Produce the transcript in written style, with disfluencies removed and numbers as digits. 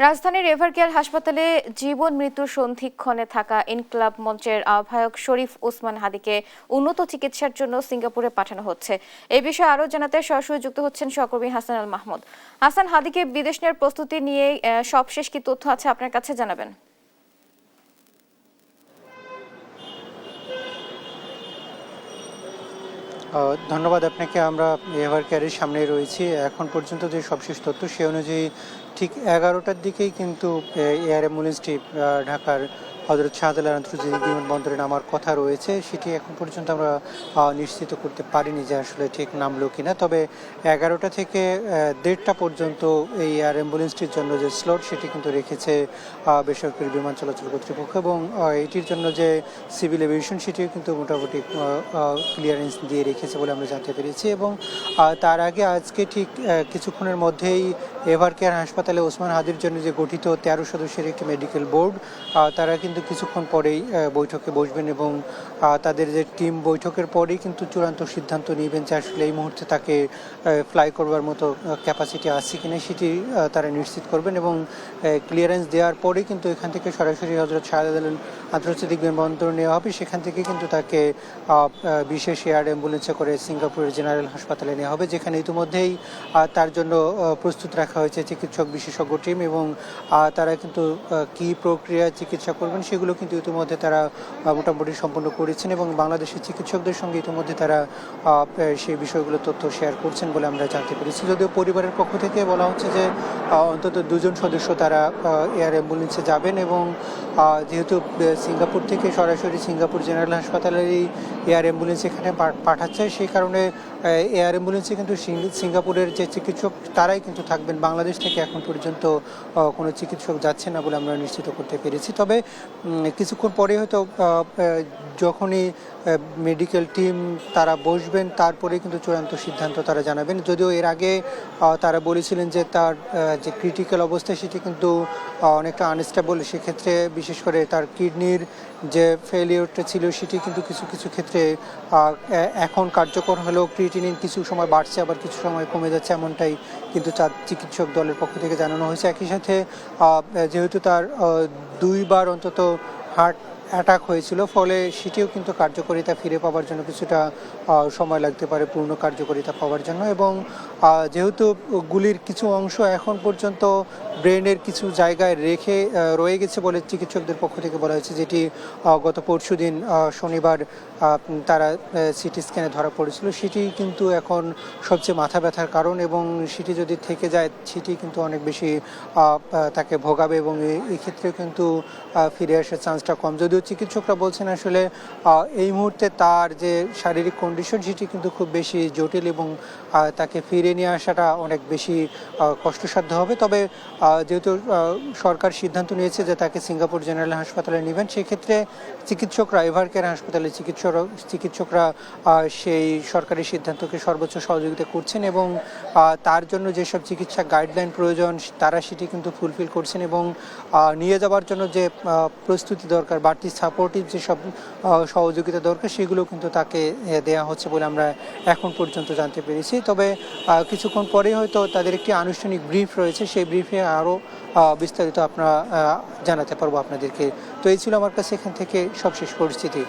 রাজধানীর এভারকেয়ার হাসপাতালে জীবন মৃত্যুর সন্ধিক্ষণে থাকা ইনকিলাব মঞ্চের আহ্বায়ক শরীফ ওসমান হাদিকে উন্নত চিকিৎসার জন্য সিঙ্গাপুরে পাঠানো হচ্ছে। এই বিষয়ে আরও জানাতে সরাসরি যুক্ত হচ্ছেন সহকর্মী হাসান আল মাহমুদ। হাসান, হাদিকে বিদেশ নেওয়ার প্রস্তুতি নিয়ে সবশেষ কি তথ্য আছে আপনার কাছে জানাবেন? ধন্যবাদ আপনাকে। আমরা এভারকেয়ারের সামনে রয়েছি। এখন পর্যন্ত যে সবশেষ তথ্য সে অনুযায়ী ঠিক 11টার দিকেই কিন্তু এয়ার অ্যাম্বুলেন্সটি ঢাকার হযরত শাহজালাল আন্তর্জাতিক বিমানবন্দরে নামার কথা রয়েছে। সেটি এখন পর্যন্ত আমরা নিশ্চিত করতে পারিনি যে আসলে ঠিক নামলো কিনা। তবে 11টা থেকে 1:30টা পর্যন্ত এই এয়ার অ্যাম্বুলেন্সটির জন্য যে স্লট সেটি কিন্তু রেখেছে বেসরকারি বিমান চলাচল কর্তৃপক্ষ, এবং এটির জন্য যে সিভিল এভিয়েশন সেটিও কিন্তু মোটামুটি ক্লিয়ারেন্স দিয়ে রেখেছে বলে আমরা জানতে পেরেছি। এবং তার আগে আজকে ঠিক কিছুক্ষণের মধ্যেই এভারকেয়ার হাসপাতালে ওসমান হাদির জন্য যে গঠিত 13 সদস্যের একটি মেডিকেল বোর্ড, তারা কিন্তু কিছুক্ষণ পরেই বৈঠকে বসবেন এবং তাদের যে টিম বৈঠকের পরেই কিন্তু চূড়ান্ত সিদ্ধান্ত নেবেন যে আসলে এই মুহূর্তে তাকে ফ্লাই করবার মতো ক্যাপাসিটি আছে কিনা সেটি তারা নিশ্চিত করবেন। এবং ক্লিয়ারেন্স দেওয়ার পরেই কিন্তু এখান থেকে সরাসরি হযরত শাহজালাল আন্তর্জাতিক বিমানবন্দর নেওয়া হবে। সেখান থেকে কিন্তু তাকে বিশেষ এয়ার অ্যাম্বুলেন্সে করে সিঙ্গাপুরের জেনারেল হাসপাতালে নেওয়া হবে, যেখানে ইতিমধ্যেই তার জন্য প্রস্তুত রাখা হয়েছে চিকিৎসক বিশেষজ্ঞ টিম। এবং তারা কিন্তু কী প্রক্রিয়ায় চিকিৎসা করবেন সেগুলো কিন্তু ইতিমধ্যে তারা মোটামুটি সম্পন্ন করেছেন, এবং বাংলাদেশের চিকিৎসকদের সঙ্গে ইতিমধ্যে তারা সেই বিষয়গুলো তথ্য শেয়ার করছেন বলে আমরা জানতে পেরেছি। যদিও পরিবারের পক্ষ থেকে বলা হচ্ছে যে অন্তত 2জন সদস্য তারা এয়ার অ্যাম্বুলেন্সে যাবেন, এবং যেহেতু সিঙ্গাপুর থেকে সরাসরি সিঙ্গাপুর জেনারেল হাসপাতালেরই এয়ার অ্যাম্বুলেন্স এখানে পাঠাচ্ছে, সেই কারণে এয়ার অ্যাম্বুলেন্সে কিন্তু সিঙ্গাপুরের যে চিকিৎসক তারাই কিন্তু থাকবেন। বাংলাদেশ থেকে এখন পর্যন্ত কোনো চিকিৎসক যাচ্ছে না বলে আমরা নিশ্চিত করতে পেরেছি। তবে কিছুক্ষণ পরে হয়তো যখনই মেডিকেল টিম তারা বসবেন তারপরে কিন্তু চূড়ান্ত সিদ্ধান্ত তারা জানাবেন। যদিও এর আগে তারা বলেছিলেন যে তার যে ক্রিটিক্যাল অবস্থা সেটি কিন্তু অনেকটা আনস্টেবল। সেক্ষেত্রে বিশেষ করে তার কিডনির যে ফেলিওরটা ছিল সেটি কিন্তু কিছু কিছু ক্ষেত্রে এখন কার্যকর হলেও ক্রিয়েটিনিন কিছু সময় বাড়ছে আবার কিছু সময় কমে যাচ্ছে, এমনটাই কিন্তু তার চিকিৎসক দলের পক্ষ থেকে জানানো হয়েছে। একই সাথে যেহেতু তার 2বার অন্তত হার্ট অ্যাটাক হয়েছিল, ফলে সেটিও কিন্তু কার্যকারিতা ফিরে পাওয়ার জন্য কিছুটা সময় লাগতে পারে পূর্ণ কার্যকারিতা পাওয়ার জন্য। এবং যেহেতু গুলির কিছু অংশ এখন পর্যন্ত ব্রেনের কিছু জায়গায় রেখে রয়ে গেছে বলে চিকিৎসকদের পক্ষ থেকে বলা হয়েছে, যেটি গত পরশুদিন শনিবার তারা সিটি স্ক্যানে ধরা পড়েছিল, সেটি কিন্তু এখন সবচেয়ে মাথা ব্যথার কারণ। এবং সেটি যদি থেকে যায় সেটি কিন্তু অনেক বেশি তাকে ভোগাবে, এবং এই ক্ষেত্রে কিন্তু ফিরে আসার চান্সটা কম। যদিও চিকিৎসকরা বলছেন আসলে এই মুহূর্তে তার যে শারীরিক কন্ডিশন সেটি কিন্তু খুব বেশি জটিল, এবং তাকে ফিরে নিয়ে আসাটা অনেক বেশি কষ্টসাধ্য হবে। তবে যেহেতু সরকার সিদ্ধান্ত নিয়েছে যে তাকে সিঙ্গাপুর জেনারেল হাসপাতালে নেবেন, সেক্ষেত্রে চিকিৎসকরা এভারকেয়ার হাসপাতালে চিকিৎসকরা সেই সরকারি সিদ্ধান্তকে সর্বোচ্চ সহযোগিতা করছেন, এবং তার জন্য যেসব চিকিৎসা গাইডলাইন প্রয়োজন তারা সেটি কিন্তু ফুলফিল করছেন। এবং নিয়ে যাওয়ার জন্য যে প্রস্তুতি দরকার, বাড়তি সাপোর্টিভ যেসব সহযোগিতা দরকার সেগুলো কিন্তু তাকে দেওয়া হচ্ছে বলে আমরা এখন পর্যন্ত জানতে পেরেছি। তবে কিছুক্ষণ পরেই হয়তো তাদের একটি আনুষ্ঠানিক ব্রিফ রয়েছে, সেই ব্রিফে আরও বিস্তারিত আপনারা জানাতে পারবো আপনাদেরকে। তো এই ছিল আমার কাছে এখান থেকে সবশেষ পরিস্থিতি।